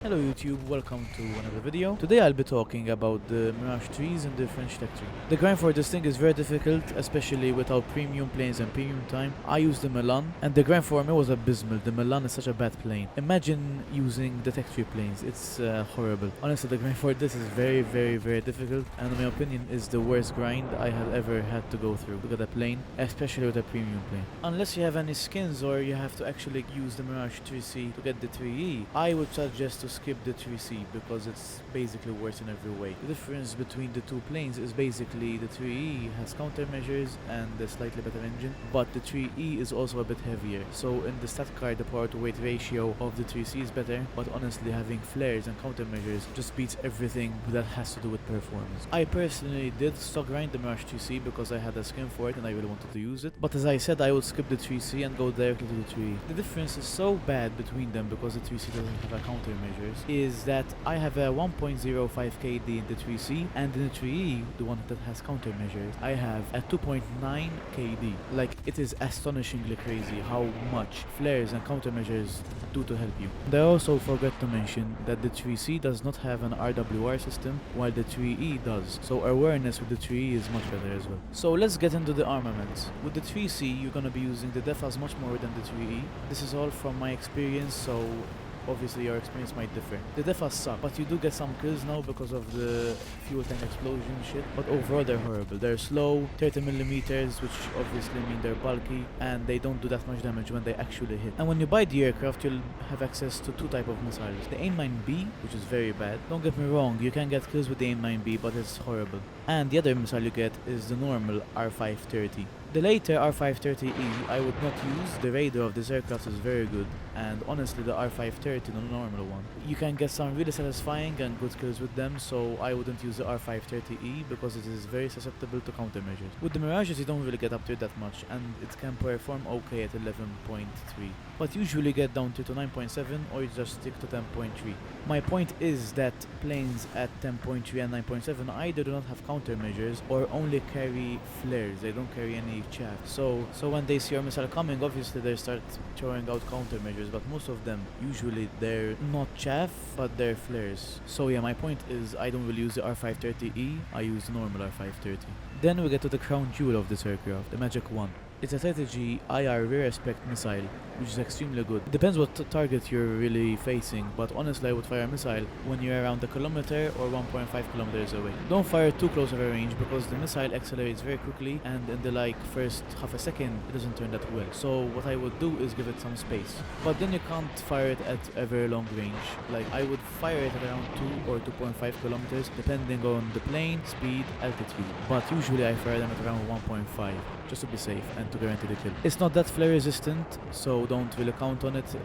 Hello YouTube, welcome to another video. Today I'll be talking about the Mirage 3s and the French Tech 3. The grind for this thing is very difficult, especially without premium planes and premium time. I used the Milan, and the grind for me was abysmal. The Milan is such a bad plane. Imagine using the Tech 3 planes, it's horrible. Honestly, the grind for this is very difficult, and in my opinion is the worst grind I have ever had to go through to get a plane, especially with a premium plane. Unless you have any skins or you have to actually use the Mirage 3C to get the 3E, I would suggest to skip the 3C because it's basically worse in every way. The difference between the two planes is basically the 3E has countermeasures and a slightly better engine, but the 3E is also a bit heavier. So in the stat card, the power to weight ratio of the 3C is better, but honestly having flares and countermeasures just beats everything that has to do with performance. I personally did stock grind the Mirage 3C because I had a skin for it and I really wanted to use it, but as I said, I would skip the 3C and go directly to the 3E. The difference is so bad between them because the 3C doesn't have a countermeasure is that I have a 1.05 KD in the 3C, and in the 3E, the one that has countermeasures, I have a 2.9 KD. Like, it is astonishingly crazy how much flares and countermeasures do to help you. And I also forgot to mention that the 3C does not have an RWR system, while the 3E does, so awareness with the 3E is much better as well. So let's get into the armaments. With the 3C, you're gonna be using the DEFAs much more than the 3E. This is all from my experience, so obviously your experience might differ. The defas suck, but you do get some kills now because of the fuel tank explosion shit, but overall they're horrible. They're slow, 30mm, which obviously mean they're bulky, and they don't do that much damage when they actually hit. And when you buy the aircraft, you'll have access to two types of missiles. The AIM-9B, which is very bad. Don't get me wrong, you can get kills with the AIM-9B, but it's horrible. And the other missile you get is the normal R530. The later R530E I would not use. The radar of this aircraft is very good, and honestly the R530, the normal one, you can get some really satisfying and good kills with them, so I wouldn't use the R530E because it is very susceptible to countermeasures. With the Mirages you don't really get up to it that much, and it can perform okay at 11.3, but usually get down to 9.7 or you just stick to 10.3. My point is that planes at 10.3 and 9.7 either do not have countermeasures or only carry flares, they don't carry any chaff. So when they see your missile coming, obviously they start throwing out countermeasures, but most of them, usually they're not chaff, but they're flares. So yeah, my point is I don't really use the R530E, I use the normal R530. Then we get to the crown jewel of this aircraft, the Magic 1. It's a 30G IR rear aspect missile, which is extremely good. It depends what target you're really facing, but honestly I would fire a missile when you're around a kilometer or 1.5 kilometers away. Don't fire too close of a range because the missile accelerates very quickly, and in the first half a second it doesn't turn that well. So what I would do is give it some space. But then you can't fire it at a very long range. Like, I would fire it at around 2 or 2.5 kilometers depending on the plane, speed, altitude. But usually I fire them at around 1.5 just to be safe and to guarantee the kill. It's not that flare resistant, so don't really count on it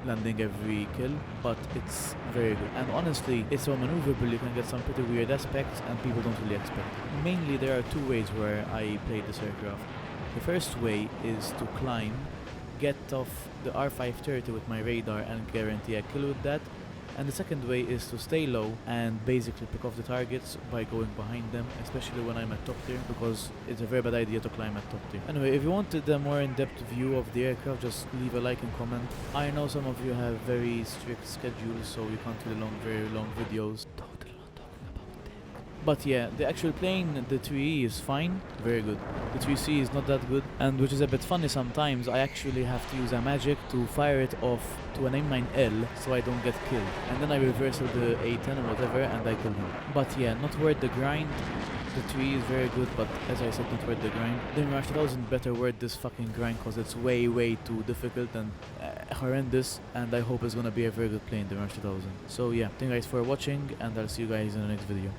landing every kill, but it's very good. And honestly, it's so maneuverable, you can get some pretty weird aspects and people don't really expect. Mainly there are two ways where I play this aircraft. The first way is to climb, get off the R530 with my radar and guarantee a kill with that. And the second way is to stay low and basically pick off the targets by going behind them, especially when I'm at top tier, because it's a very bad idea to climb at top tier. Anyway, if you wanted a more in-depth view of the aircraft, just leave a like and comment. I know some of you have very strict schedules, so you can't do very long videos. Totally not talking about tech. But yeah, the actual plane, the 3E is fine, very good. The 3C is not that good, and which is a bit funny sometimes, I actually have to use a magic to fire it off to an M9L so I don't get killed. And then I reverse the A10 or whatever and I kill him. But yeah, not worth the grind. The 3 is very good, but as I said, not worth the grind. The Mirage 2000 better worth this fucking grind because it's way too difficult and horrendous, and I hope it's gonna be a very good plane, the Mirage 2000. So yeah, thank you guys for watching, and I'll see you guys in the next video.